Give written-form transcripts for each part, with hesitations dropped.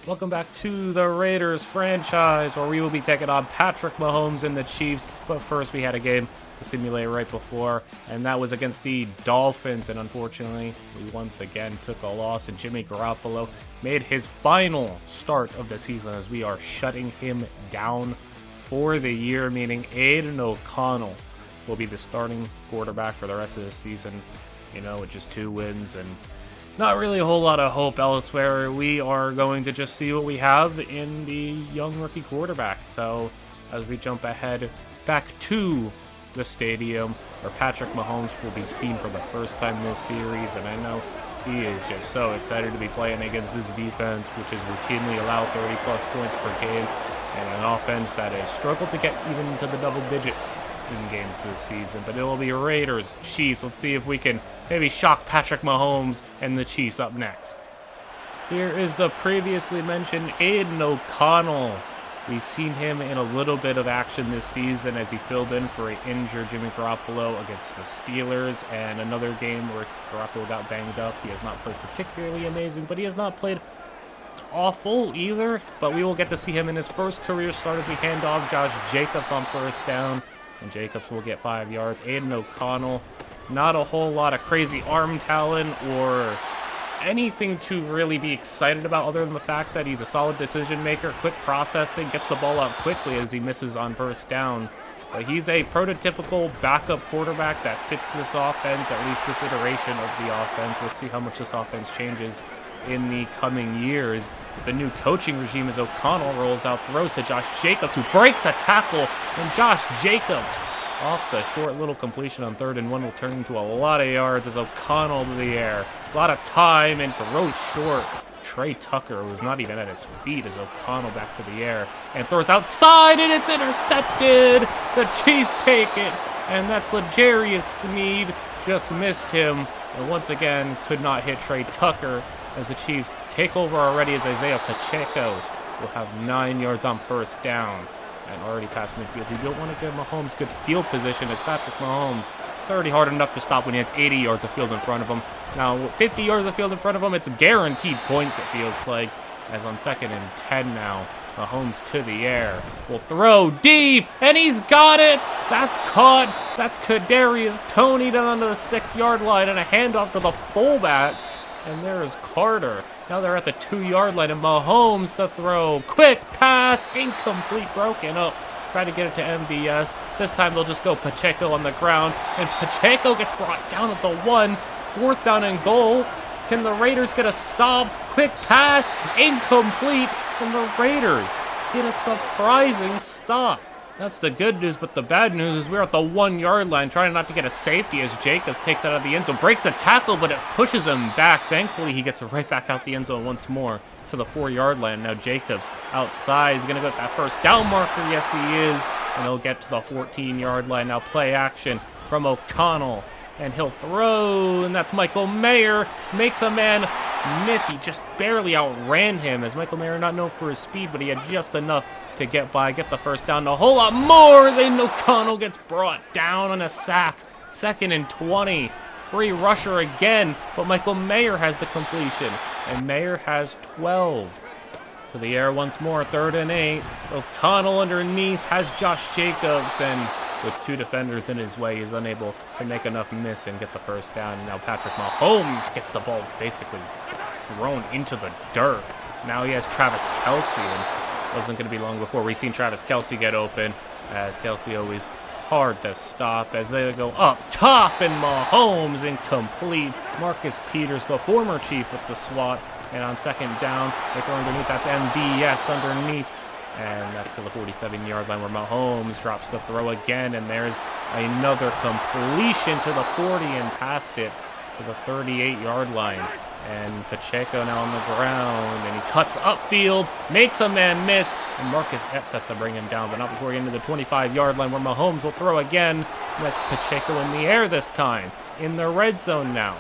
Welcome back to the Raiders franchise, where we will be taking on Patrick Mahomes and the Chiefs. But first, we had a game to simulate right before, and that was against the Dolphins. And unfortunately, we once again took a loss, and Jimmy Garoppolo made his final start of the season as we are shutting him down for the year, meaning Aidan O'Connell will be the starting quarterback for the rest of the season, with just 2 wins and not really a whole lot of hope elsewhere. We are going to just see what we have in the young rookie quarterback. So as we jump ahead back to the stadium where Patrick Mahomes will be seen for the first time this series, and I know he is just so excited to be playing against this defense, which has routinely allowed 30-plus points per game, and an offense that has struggled to get even into the double digits in games this season. But it will be Raiders, Chiefs. Let's see if we can maybe shock Patrick Mahomes and the Chiefs up next. Here is the previously mentioned Aidan O'Connell. We've seen him in a little bit of action this season as he filled in for an injured Jimmy Garoppolo against the Steelers, and another game where Garoppolo got banged up. He has not played particularly amazing, but he has not played awful either. But we will get to see him in his first career start as we hand off Josh Jacobs on first down, and Jacobs will get 5 yards. Aidan O'Connell, not a whole lot of crazy arm talent or anything to really be excited about other than the fact that he's a solid decision maker, quick processing, gets the ball out quickly as he misses on first down. But he's a prototypical backup quarterback that fits this offense, at least this iteration of the offense. We'll see how much this offense changes in the coming years. The new coaching regime as O'Connell rolls out, throws to Josh Jacobs, who breaks a tackle, and Josh Jacobs off the short little completion on 3rd and 1 will turn into a lot of yards as O'Connell to the air. A lot of time and throws short. Trey Tucker was not even at his feet as O'Connell back to the air and throws outside, and it's intercepted. The Chiefs take it, and that's L'Jarius Sneed. Just missed him, and once again could not hit Trey Tucker as the Chiefs take over already, as Isaiah Pacheco will have 9 yards on first down and already past midfield. You don't want to give Mahomes good field position, as Patrick Mahomes, it's already hard enough to stop when he has 80 yards of field in front of him. Now, with 50 yards of field in front of him, it's guaranteed points, it feels like, as on 2nd and 10 now. Mahomes to the air, will throw deep, and he's got it! That's caught! That's Kadarius Toney down to the 6-yard line, and a handoff to the fullback. And there is Carter. Now they're at the 2-yard line, and Mahomes to throw. Quick pass, incomplete, broken up. Try to get it to MVS. This time they'll just go Pacheco on the ground, and Pacheco gets brought down at the 1. 4th down and goal. Can the Raiders get a stop? Quick pass, incomplete, and the Raiders get a surprising stop. That's the good news, but the bad news is we're at the 1-yard line trying not to get a safety as Jacobs takes out of the end zone, breaks a tackle, but it pushes him back. Thankfully, he gets right back out the end zone once more to the 4-yard line. Now Jacobs outside. He's going to go with that first down marker. Yes, he is. And he'll get to the 14-yard line. Now play action from O'Connell. And he'll throw, and that's Michael Mayer. Makes a man miss. He just barely outran him, as Michael Mayer not known for his speed, but he had just enough to get by, get the first down. A whole lot more as Aidan O'Connell gets brought down on a sack. 2nd and 20. Free rusher again, but Michael Mayer has the completion, and Mayer has 12. To the air once more, 3rd and 8. O'Connell underneath has Josh Jacobs, and with 2 defenders in his way, he's unable to make enough miss and get the first down. And now Patrick Mahomes gets the ball basically thrown into the dirt. Now he has Travis Kelce, and wasn't going to be long before we've seen Travis Kelce get open, as Kelce always hard to stop as they go up top, and Mahomes incomplete. Marcus Peters, the former Chief, with the swat, and on 2nd down, they throw underneath. That's MVS underneath. And that's to the 47-yard line where Mahomes drops the throw again. And there's another completion to the 40 and past it to the 38-yard line. And Pacheco now on the ground. And he cuts upfield, makes a man miss. And Marcus Epps has to bring him down, but not before he into the 25-yard line where Mahomes will throw again. And that's Pacheco in the air this time. In the red zone now.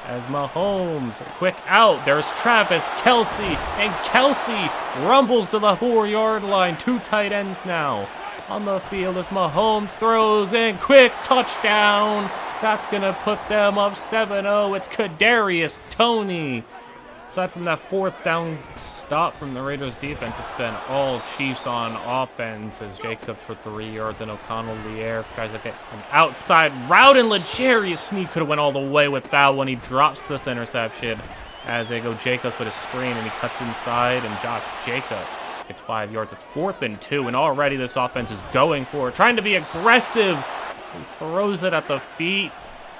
As Mahomes, quick out, there's Travis Kelce, and Kelce rumbles to the 4-yard line. 2 tight ends now on the field as Mahomes throws in, quick touchdown. That's going to put them up 7-0. It's Kadarius Toney. Aside from that 4th down stop from the Raiders defense, it's been all Chiefs on offense as Jacobs for 3 yards and O'Connell in the air tries to get an outside route, and L'Jarius Sneed could have went all the way with that one. He drops this interception as they go Jacobs with a screen, and he cuts inside, and Josh Jacobs gets 5 yards. It's 4th and 2, and already this offense is going for it, trying to be aggressive. He throws it at the feet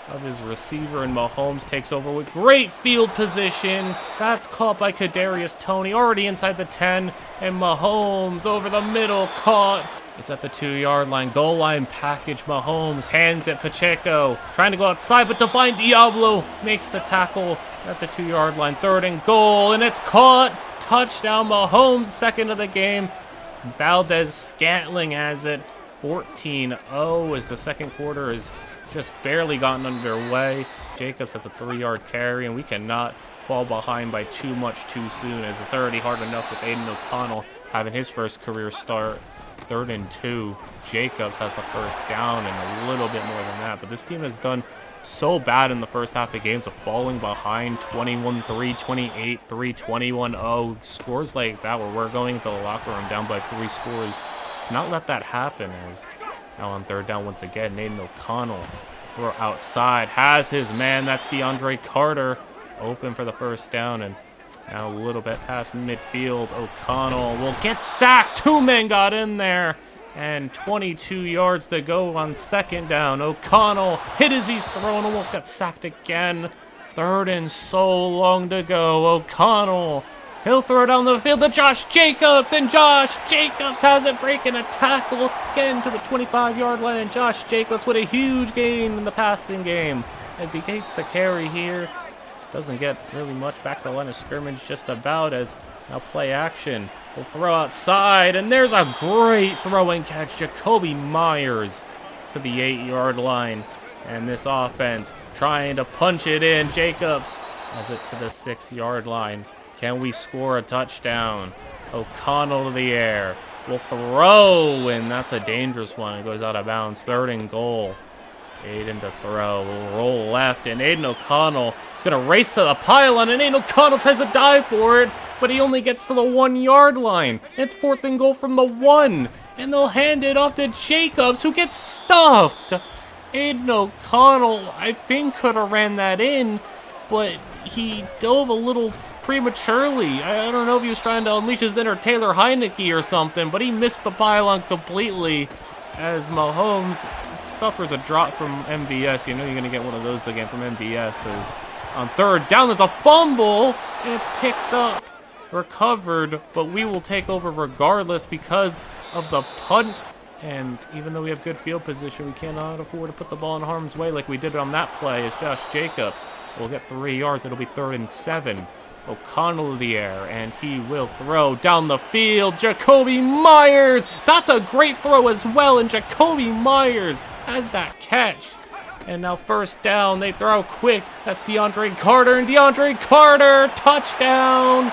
of his receiver, and Mahomes takes over with great field position. That's caught by Kadarius Toney, already inside the 10, and Mahomes over the middle, caught. It's at the 2-yard line, goal line package. Mahomes hands it Pacheco, trying to go outside, but Divine Diablo makes the tackle at the 2-yard line. 3rd and goal, and it's caught. Touchdown Mahomes, 2nd of the game. Valdez-Scantling has it. 14-0 as the second quarter is just barely gotten underway. Jacobs has a 3-yard carry, and we cannot fall behind by too much too soon, as it's already hard enough with Aidan O'Connell having his first career start. 3rd and 2. Jacobs has the first down and a little bit more than that, but this team has done so bad in the first half of games of falling behind 21-3, 28-3, 21-0. Scores like that where we're going into the locker room down by 3 scores. Not let that happen, as now on 3rd down once again, Aidan O'Connell throw outside, has his man, that's DeAndre Carter, open for the first down, and now a little bit past midfield. O'Connell will get sacked. 2 men got in there, and 22 yards to go on 2nd down. O'Connell hit as he's thrown, and will get sacked again. 3rd and so long to go. O'Connell, he'll throw down the field to Josh Jacobs, and Josh Jacobs has it, breaking a tackle, getting to the 25-yard line, and Josh Jacobs with a huge gain in the passing game as he takes the carry here. Doesn't get really much back to the line of scrimmage, just about, as now play action. He'll throw outside, and there's a great throw and catch. Jacoby Myers to the 8-yard line, and this offense trying to punch it in. Jacobs has it to the 6-yard line. Can we score a touchdown? O'Connell to the air. Will throw, and that's a dangerous one. It goes out of bounds. 3rd and goal. Aidan to throw. Will roll left, and Aidan O'Connell is going to race to the pylon, and Aidan O'Connell tries to dive for it, but he only gets to the 1-yard line. It's 4th and goal from the 1, and they'll hand it off to Jacobs, who gets stuffed. Aidan O'Connell, I think, could have ran that in, but he dove a little prematurely. I don't know if he was trying to unleash his inner Taylor Heineke or something, but he missed the pylon completely as Mahomes suffers a drop from MVS. You know you're going to get one of those again from MVS. As on 3rd down, there's a fumble, and it's picked up, recovered, but we will take over regardless because of the punt. And even though we have good field position, we cannot afford to put the ball in harm's way like we did on that play, as Josh Jacobs will get 3 yards. It'll be 3rd and 7. O'Connell to the air, and he will throw down the field. Jacoby Myers, that's a great throw as well, and Jacoby Myers has that catch. And now 1st down, they throw quick. That's DeAndre Carter, and DeAndre Carter, touchdown,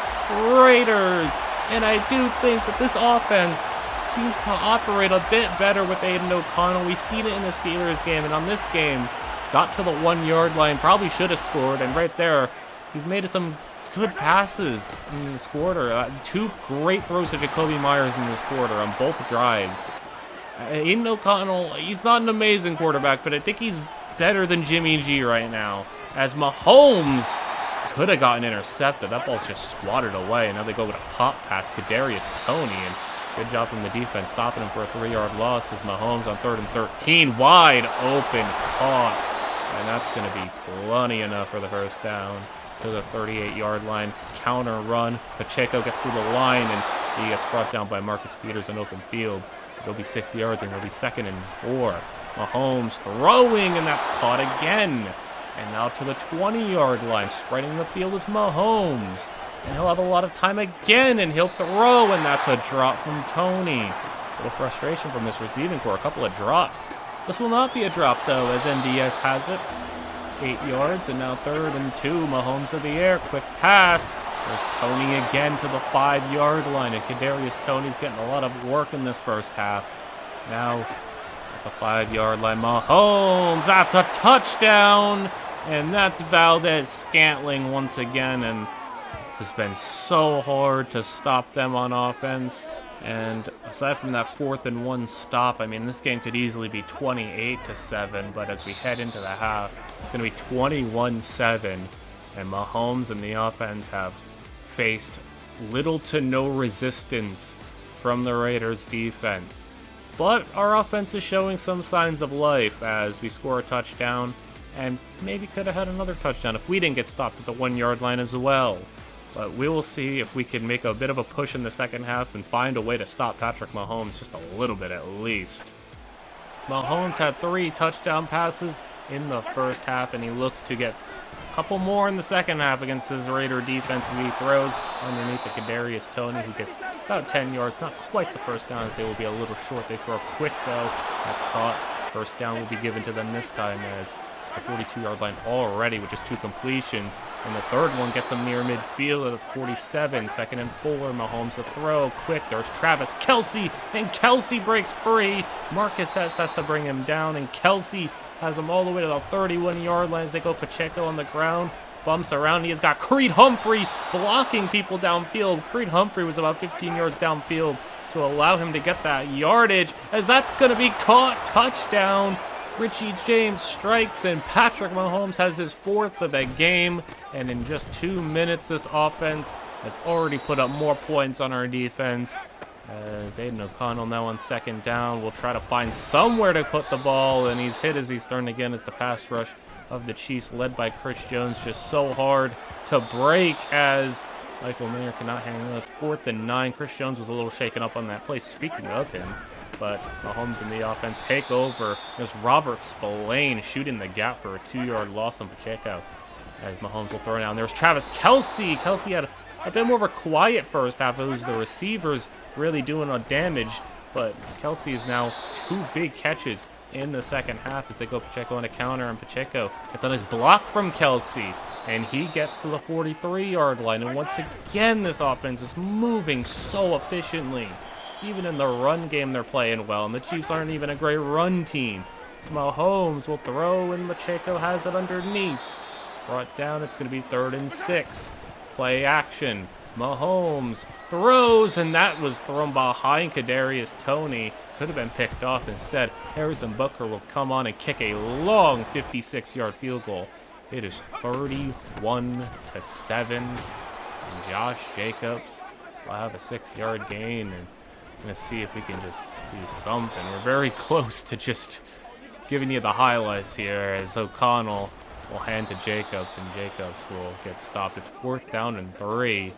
Raiders. And I do think that this offense seems to operate a bit better with Aidan O'Connell. We've seen it in the Steelers game, and on this game, got to the 1-yard line, probably should have scored, and right there, he's made some good passes in this quarter. 2 great throws to Jacoby Myers in this quarter on both drives. Aidan O'Connell, he's not an amazing quarterback, but I think he's better than Jimmy G right now. As Mahomes could have gotten intercepted. That ball's just swatted away. Now they go with a pop pass. Kadarius Toney, and good job from the defense stopping him for a 3-yard loss as Mahomes on 3rd and 13. Wide open, caught. And that's going to be plenty enough for the first down. To the 38-yard line, counter run. Pacheco gets through the line, and he gets brought down by Marcus Peters in open field. It'll be 6 yards, and it'll be 2nd and 4. Mahomes throwing, and that's caught again. And now to the 20-yard line, spreading the field is Mahomes. And he'll have a lot of time again, and he'll throw, and that's a drop from Toney. A little frustration from this receiving corps, a couple of drops. This will not be a drop, though, as MVS has it. 8 yards, and now 3rd and 2. Mahomes of the air, quick pass. There's Toney again to the 5-yard line, and Kadarius Toney's getting a lot of work in this first half. Now at the 5-yard line, Mahomes, that's a touchdown, and that's Valdez-Scantling once again, and It's been so hard to stop them on offense. And aside from that 4th and 1 stop, I mean, this game could easily be 28-7, but as we head into the half, it's going to be 21-7, and Mahomes and the offense have faced little to no resistance from the Raiders' defense. But our offense is showing some signs of life as we score a touchdown, and maybe could have had another touchdown if we didn't get stopped at the 1-yard line as well. But we will see if we can make a bit of a push in the second half and find a way to stop Patrick Mahomes just a little bit at least. Mahomes had 3 touchdown passes in the first half, and he looks to get a couple more in the second half against his Raider defense as he throws underneath the Kadarius Toney, who gets about 10 yards. Not quite the first down, as they will be a little short. They throw quick, though. That's caught. First down will be given to them this time as the 42-yard line already with just 2 completions. And the third one gets him near midfield at 47. 2nd and 4. Mahomes to throw. Quick. There's Travis Kelce. And Kelce breaks free. Marcus has to bring him down. And Kelce has him all the way to the 31-yard line as they go Pacheco on the ground. Bumps around. He has got Creed Humphrey blocking people downfield. Creed Humphrey was about 15 yards downfield to allow him to get that yardage, as that's going to be caught. Touchdown. Richie James strikes, and Patrick Mahomes has his 4th of the game. And in just 2 minutes, this offense has already put up more points on our defense. As Aidan O'Connell now on 2nd down will try to find somewhere to put the ball, and he's hit as he's thrown again as the pass rush of the Chiefs, led by Chris Jones, just so hard to break as Michael Mayer cannot hang on. It's 4th and 9. Chris Jones was a little shaken up on that play, speaking of him. But Mahomes and the offense take over. There's Robert Spillane shooting the gap for a 2-yard loss on Pacheco as Mahomes will throw down. There's Travis Kelce. Kelce had a bit more of a quiet first half. It was the receivers really doing a damage. But Kelce is now 2 big catches in the second half as they go Pacheco on a counter. And Pacheco gets on his block from Kelce. And he gets to the 43-yard line. And once again, this offense is moving so efficiently. Even in the run game, they're playing well, and the Chiefs aren't even a great run team. So Mahomes will throw, and Pacheco has it underneath. Brought down, it's going to be 3rd and 6. Play action. Mahomes throws, and that was thrown behind Kadarius Toney. Could have been picked off instead. Harrison Butker will come on and kick a long 56-yard field goal. It is 31-7, and Josh Jacobs will have a 6-yard gain. And going to see if we can just do something. We're very close to just giving you the highlights here as O'Connell will hand to Jacobs, and Jacobs will get stopped. It's 4th down and 3.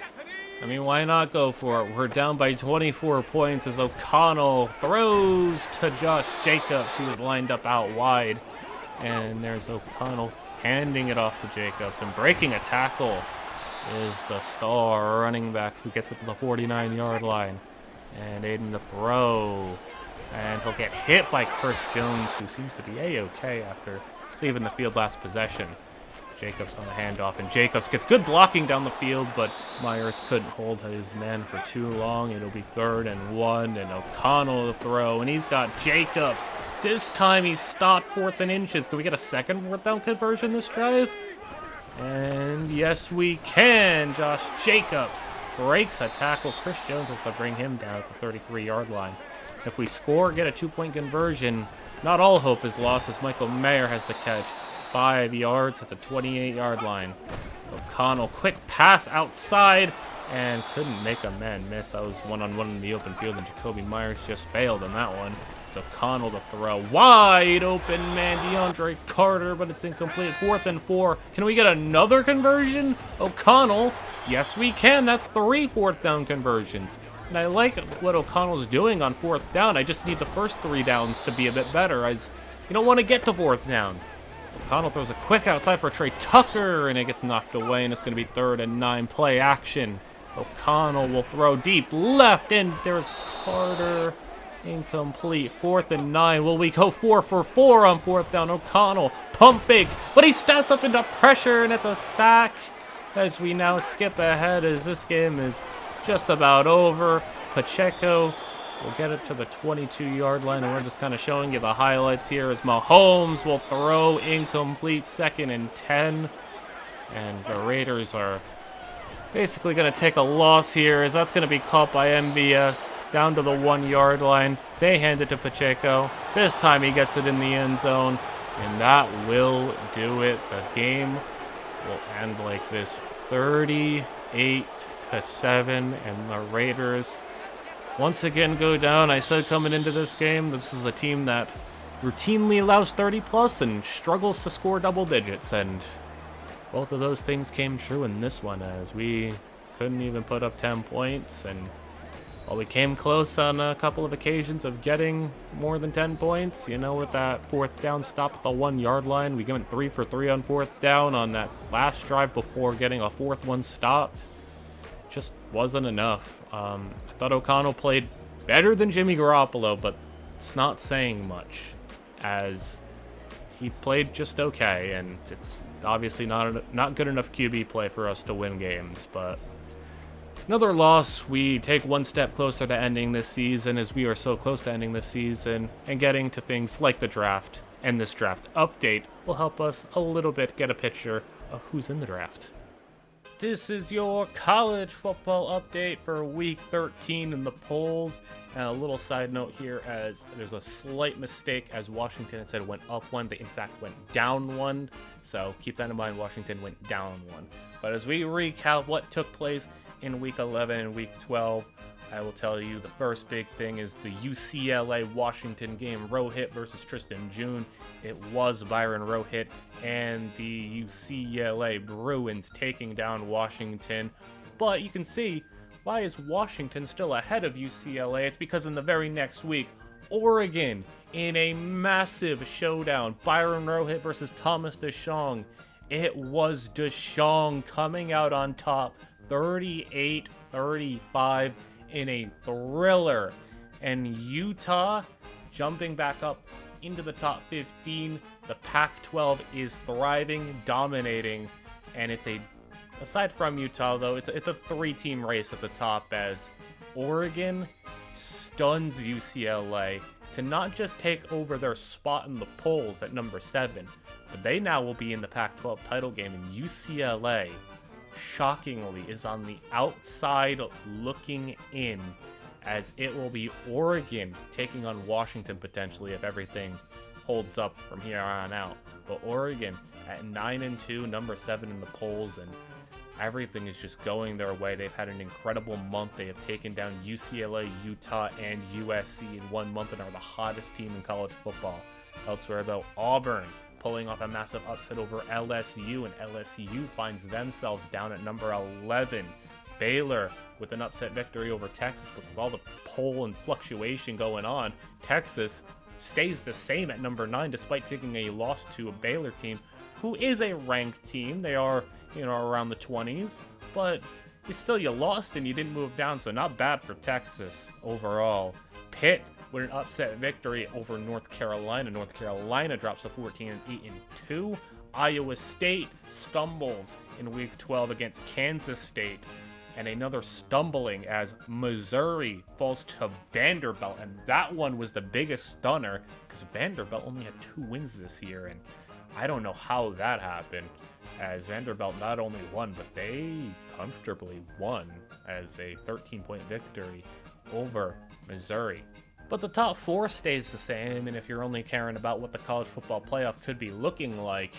I mean, why not go for it? We're down by 24 points as O'Connell throws to Josh Jacobs, who was lined up out wide. And there's O'Connell handing it off to Jacobs, and breaking a tackle is the star running back who gets it to the 49-yard line. And Aidan to throw, and he'll get hit by Chris Jones, who seems to be A-okay after leaving the field last possession. Jacobs on the handoff, and Jacobs gets good blocking down the field, but Myers couldn't hold his man for too long. It'll be 3rd and 1, and O'Connell to throw, and he's got Jacobs. This time he's stopped 4th and inches. Can we get a second 4th down conversion this drive? And yes, we can. Josh Jacobs breaks a tackle. Chris Jones has to bring him down at the 33-yard line. If we score, get a 2-point conversion, not all hope is lost as Michael Mayer has to catch 5 yards at the 28-yard line. O'Connell, quick pass outside, and couldn't make a man miss. That was one-on-one in the open field, and Jacoby Myers just failed on that one. So O'Connell to throw. Wide open man, DeAndre Carter, but it's incomplete. 4th and 4. Can we get another conversion? O'Connell. Yes, we can. That's 3 4th down conversions. And I like what O'Connell's doing on 4th down. I just need the first 3 downs to be a bit better, as you don't want to get to 4th down. O'Connell throws a quick outside for Trey Tucker, and it gets knocked away, and it's going to be 3rd and 9. Play action. O'Connell will throw deep left, and there's Carter. Incomplete. 4th and 9. Will we go 4 for 4 on 4th down? O'Connell pump fakes, but he steps up into pressure, and it's a sack as we now skip ahead as this game is just about over. Pacheco will get it to the 22-yard line, and we're just kind of showing you the highlights here as Mahomes will throw incomplete. 2nd and 10, and the Raiders are Basically going to take a loss here, as that's going to be caught by MVS down to the 1-yard line. They hand it to Pacheco. This time he gets it in the end zone, and that will do it. The game will end like this, 38-7, and the Raiders once again go down. I said coming into this game, this is a team that routinely allows 30+ and struggles to score double digits, and both of those things came true in this one, as we couldn't even put up 10 points, and while we came close on a couple of occasions of getting more than 10 points, you know, with that 4th down stop at the 1-yard line, we went 3 for 3 on 4th down on that last drive before getting a 4th one stopped. Just wasn't enough. I thought O'Connell played better than Jimmy Garoppolo, but it's not saying much, as he played just okay, and it's obviously not good enough QB play for us to win games. But another loss. We take one step closer to ending this season, as we are so close to ending this season and getting to things like the draft, and this draft update will help us a little bit get a picture of who's in the draft. This is your college football update for week 13 in the polls. And a little side note here, as there's a slight mistake, as Washington instead went up 1, they in fact went down 1. So keep that in mind, Washington went down 1. But as we recap what took place in week 11 and week 12, I will tell you the first big thing is the UCLA-Washington game, Rohit versus Tristan June. It was Byron Rohit and the UCLA Bruins taking down Washington. But you can see, why is Washington still ahead of UCLA? It's because in the very next week, Oregon, in a massive showdown, Byron Rohit versus Thomas DeShong. It was DeShong coming out on top, 38-35. In a thriller, and Utah jumping back up into the top 15. The Pac-12 is thriving, dominating, and it's aside from Utah though, it's a 3-team race at the top, as Oregon stuns UCLA to not just take over their spot in the polls at number 7, but they now will be in the Pac-12 title game, and UCLA shockingly is on the outside looking in, as it will be Oregon taking on Washington potentially if everything holds up from here on out. But Oregon at 9-2, number 7 in the polls, and everything is just going their way. They've had an incredible month. They have taken down UCLA, Utah, and USC in 1 month and are the hottest team in college football. Elsewhere though, Auburn pulling off a massive upset over LSU, and LSU finds themselves down at number 11. Baylor with an upset victory over Texas, but with all the poll and fluctuation going on, Texas stays the same at number 9 despite taking a loss to a Baylor team who is a ranked team. They are, around the 20s, but you lost and you didn't move down, so not bad for Texas overall. Pitt with an upset victory over North Carolina. North Carolina drops to 14-8-2. Iowa State stumbles in week 12 against Kansas State, and another stumbling as Missouri falls to Vanderbilt, and that one was the biggest stunner because Vanderbilt only had 2 wins this year, and I don't know how that happened, as Vanderbilt not only won, but they comfortably won as a 13-point victory over Missouri. But the top 4 stays the same, and if you're only caring about what the college football playoff could be looking like,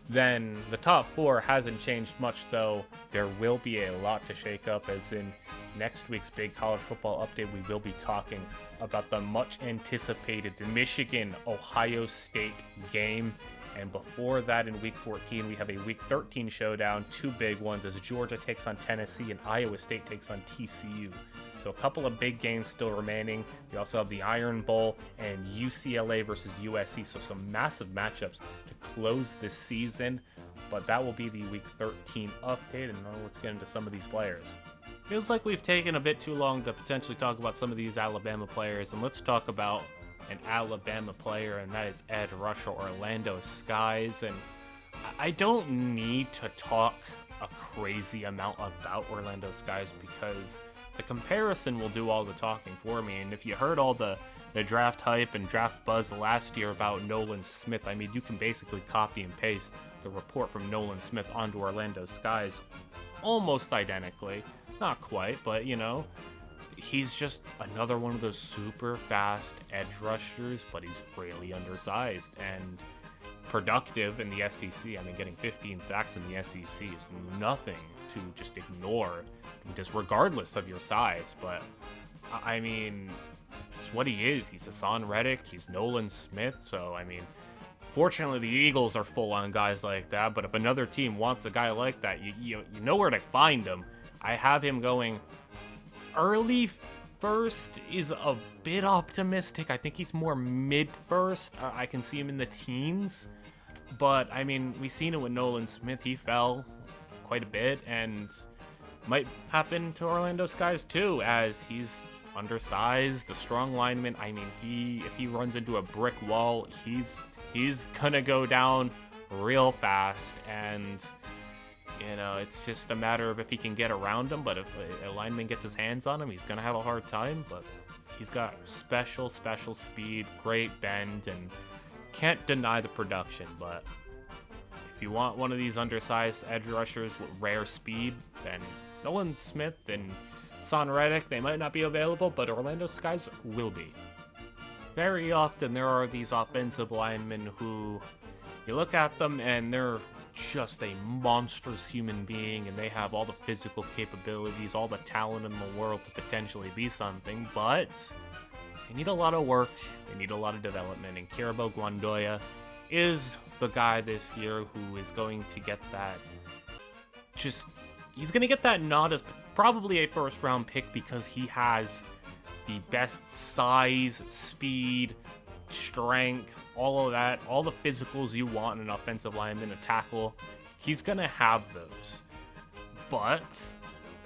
then the top 4 hasn't changed much, though there will be a lot to shake up, as in next week's big college football update, we will be talking about the much anticipated Michigan-Ohio State game. And before that, in week 14, we have a week 13 showdown, 2 big ones, as Georgia takes on Tennessee and Iowa State takes on TCU. So a couple of big games still remaining. We also have the Iron Bowl and UCLA versus USC. So some massive matchups to close this season. But that will be the week 13 update. And now let's get into some of these players. Feels like we've taken a bit too long to potentially talk about some of these Alabama players. And let's talk about an Alabama player, and that is Ed Rush, or Orlando Skies. And I don't need to talk a crazy amount about Orlando Skies because the comparison will do all the talking for me. And if you heard all the draft hype and draft buzz last year about Nolan Smith, I mean, you can basically copy and paste the report from Nolan Smith onto Orlando Skies almost identically. Not quite, but, you know, he's just another one of those super fast edge rushers, but he's really undersized and productive in the SEC. I mean, getting 15 sacks in the SEC is nothing to just ignore, just regardless of your size. But, I mean, it's what he is. He's Hassan Reddick. He's Nolan Smith. So, I mean, fortunately, the Eagles are full on guys like that. But if another team wants a guy like that, you know where to find him. I have him going early first is a bit optimistic. I think he's more mid first. I can see him in the teens. But, I mean, we've seen it with Nolan Smith. He fell quite a bit, and might happen to Orlando Skies too, as he's undersized, the strong lineman. I mean, if he runs into a brick wall, he's gonna go down real fast, and you know, it's just a matter of if he can get around him. But if a lineman gets his hands on him, he's gonna have a hard time. But he's got special speed, great bend, and can't deny the production. But if you want one of these undersized edge rushers with rare speed, then Nolan Smith and Hassan Reddick, they might not be available, but Orlando Skies will be. Very often there are these offensive linemen who you look at them and they're just a monstrous human being, and they have all the physical capabilities, all the talent in the world to potentially be something, but they need a lot of work, they need a lot of development, and Kirabo Guandoya is the guy this year who is going to get that, he's going to get that nod as probably a first round pick, because he has the best size, speed, strength, all of that, all the physicals you want in an offensive lineman, a tackle. He's going to have those. But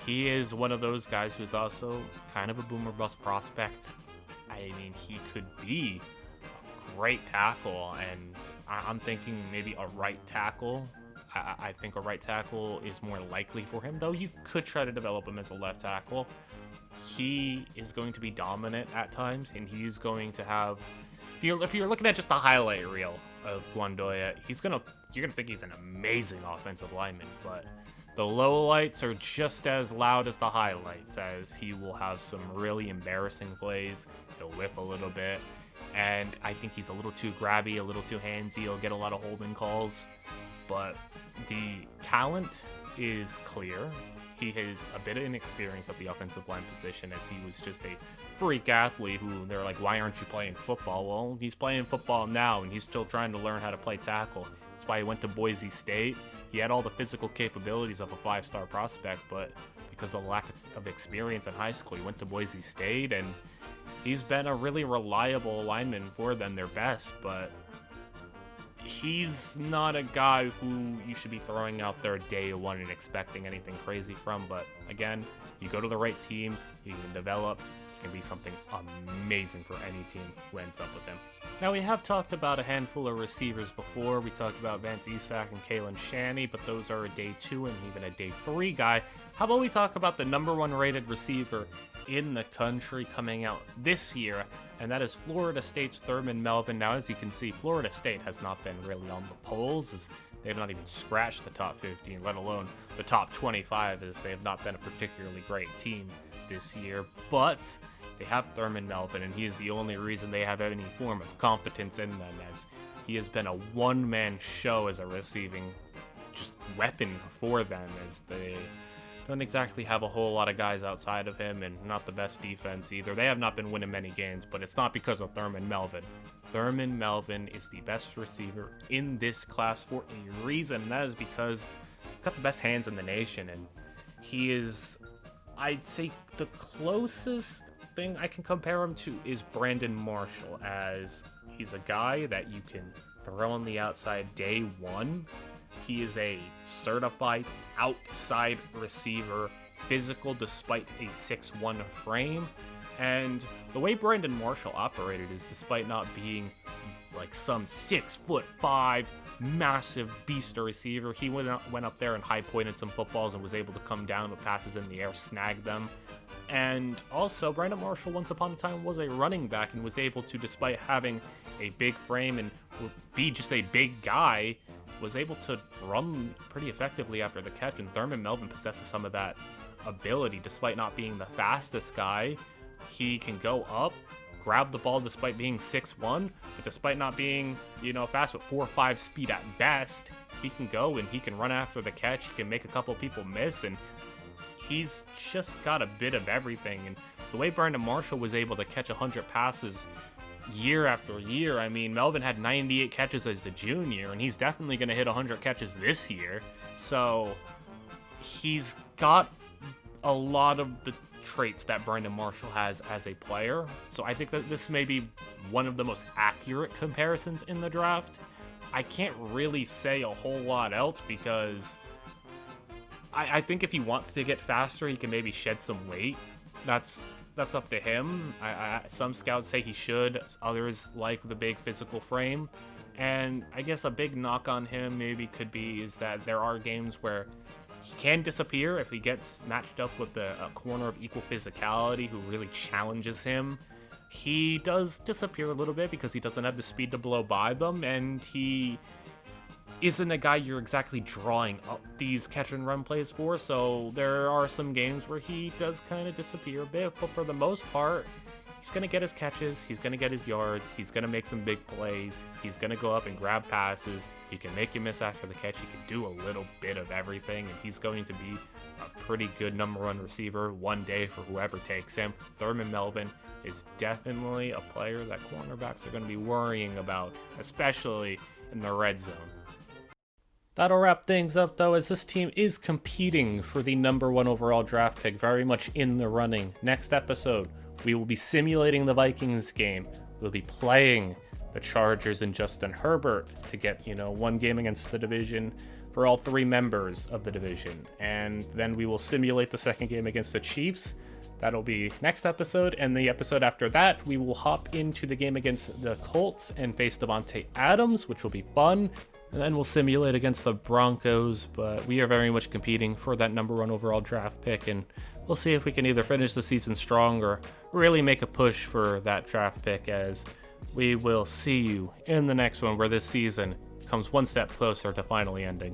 he is one of those guys who's also kind of a boomer bust prospect. I mean, he could be a great tackle, and I'm thinking maybe a right tackle. I think a right tackle is more likely for him, though you could try to develop him as a left tackle. He is going to be dominant at times, and he's going to have, if you're looking at just the highlight reel of Guandoya, you're gonna think he's an amazing offensive lineman, but the lowlights are just as loud as the highlights, as he will have some really embarrassing plays. He'll whiff a little bit, and I think he's a little too grabby, a little too handsy. He'll get a lot of holding calls, but the talent is clear. He has a bit of inexperience at the offensive line position, as he was just a freak athlete who they're like, why aren't you playing football? Well, he's playing football now, and he's still trying to learn how to play tackle. That's why he went to Boise State. He had all the physical capabilities of a 5-star prospect, but because of the lack of experience in high school, he went to Boise State, and he's been a really reliable lineman for them, their best, but he's not a guy who you should be throwing out there day one and expecting anything crazy from. But again, you go to the right team, you can develop, he can be something amazing for any team who ends up with him. Now, we have talked about a handful of receivers before. We talked about Vance Isak and Kalen Shanny, but those are a day 2 and even a day 3 guy. How about we talk about the #1 rated receiver in the country coming out this year, and that is Florida State's Thurman Melvin. Now, as you can see, Florida State has not been really on the polls, as they have not even scratched the top 15, let alone the top 25, as they have not been a particularly great team this year. But they have Thurman Melvin, and he is the only reason they have any form of competence in them, as he has been a one-man show as a receiving just weapon for them, as they don't exactly have a whole lot of guys outside of him, and not the best defense either. They have not been winning many games, but it's not because of Thurman Melvin. Thurman Melvin is the best receiver in this class for a reason. That is because he's got the best hands in the nation, and he is, I'd say, the closest thing I can compare him to is Brandon Marshall, as he's a guy that you can throw on the outside day one. He is a certified outside receiver, physical despite a 6'1" frame. And the way Brandon Marshall operated is, despite not being like some 6'5" massive beast of receiver, he went up there and high pointed some footballs and was able to come down with passes in the air, snag them. And also, Brandon Marshall once upon a time was a running back and was able to, despite having a big frame and be just a big guy, was able to run pretty effectively after the catch. And Thurman Melvin possesses some of that ability. Despite not being the fastest guy, he can go up, grab the ball despite being 6'1", but despite not being, fast with 4.5 speed at best, he can go and he can run after the catch. He can make a couple people miss, and he's just got a bit of everything. And the way Brandon Marshall was able to catch 100 passes year after year, I mean, Melvin had 98 catches as a junior, and he's definitely going to hit 100 catches this year. So he's got a lot of the traits that Brandon Marshall has as a player. So I think that this may be one of the most accurate comparisons in the draft. I can't really say a whole lot else because I think if he wants to get faster, he can maybe shed some weight. That's up to him. Some scouts say he should. Others like the big physical frame. And I guess a big knock on him maybe could be is that there are games where he can disappear if he gets matched up with a corner of equal physicality who really challenges him. He does disappear a little bit because he doesn't have the speed to blow by them, and he isn't a guy you're exactly drawing up these catch and run plays for. So there are some games where he does kind of disappear a bit, but for the most part, he's going to get his catches, he's going to get his yards, he's going to make some big plays, he's going to go up and grab passes, he can make you miss after the catch, he can do a little bit of everything, and he's going to be a pretty good number one receiver one day for whoever takes him. Thurman Melvin is definitely a player that cornerbacks are going to be worrying about, especially in the red zone. That'll wrap things up, though, as this team is competing for the number one overall draft pick, very much in the running. Next episode, we will be simulating the Vikings game. We'll be playing the Chargers and Justin Herbert to get, one game against the division for all three members of the division. And then we will simulate the second game against the Chiefs. That'll be next episode. And the episode after that, we will hop into the game against the Colts and face Devontae Adams, which will be fun. And then we'll simulate against the Broncos, but we are very much competing for that number one overall draft pick, and we'll see if we can either finish the season strong or really make a push for that draft pick, as we will see you in the next one where this season comes one step closer to finally ending.